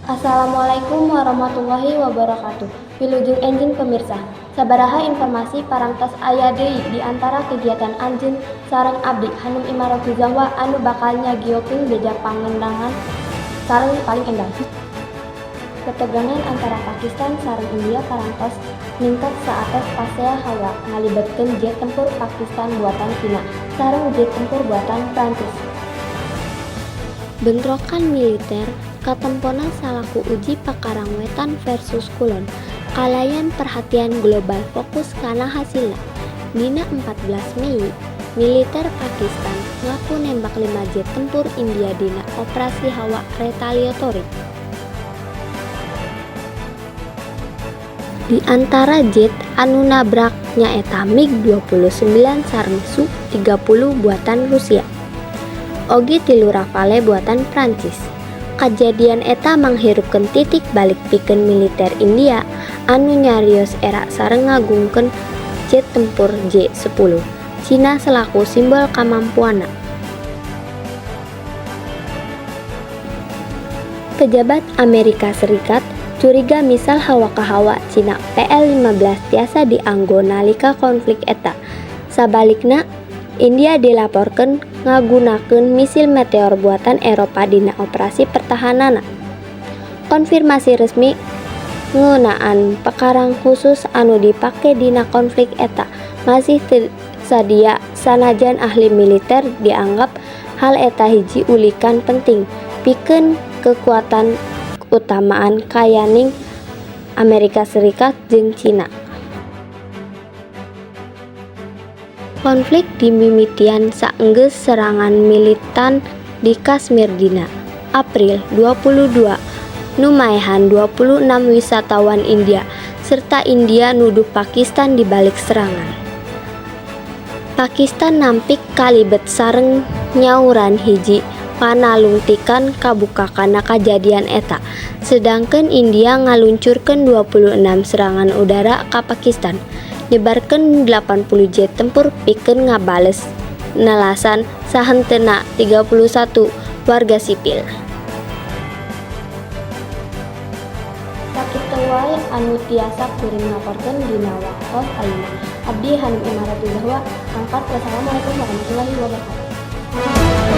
Assalamualaikum warahmatullahi wabarakatuh. Wilujeng enjing pemirsa, sabaraha informasi parangtos aya deui di antara kegiatan anjeun sareng abdi Hanum Imaratul Zahwa anu bakal nyagiokeun beja pangendangan sareng paling endang. Ketegangan antara Pakistan sareng India parangtos ningkat saatos pasea hawa ngalibatkeun jet tempur Pakistan buatan Cina sareng jet tempur buatan Prancis. Bentrokan militer katempona salaku uji pakarang wetan versus kulon. Kalayan perhatian global fokus kana hasilna. Dina 14 Mei, militer Pakistan ngaku nembak 5 jet tempur India dina operasi hawa retaliatori. Di antara jet anu nabrak nyaeta MiG-29 sareng Su-30 buatan Rusia. Ogi 3 Rafale buatan Prancis. Kajadian eta manghirupkeun titik balik pikeun militer India anu nyarios era sareng ngagungkeun jet tempur J-10 Cina selaku simbol kamampuanna. Pejabat Amerika Serikat curiga misal hawa ka hawa Cina PL-15 tiasa dianggo nalika konflik eta. Sabalikna, India dilaporkeun ngagunakeun misil meteor buatan Eropa dina operasi pertahananna. Konfirmasi resmi ngeunaan pekarang khusus anu dipake dina konflik eta masih teu sadia sanajan ahli militer dianggap hal eta hiji ulikan penting pikeun kekuatan utamaan kayaning Amerika Serikat jeung Cina. Konflik dimimitian saenggeus serangan militan di Kashmir dina April 22 nu maehan 26 wisatawan India serta India nuduh Pakistan dibalik serangan. Pakistan nampik kalibet sareng nyauran hiji panalungtikan kabuka kana kajadian eta, sedangkan India ngaluncurkeun 26 serangan udara ka Pakistan. Nyebarkeun 80 jet tempur pikeun ngabales nelasan sahenteuna 31 warga sipil. Sakitu wae anu tiasa kuring ngaporkeun dina waktos ayeuna. Abdi Hanum Imaratul Zahwa. Wassalamualaikum warahmatullahi wabarakatuh.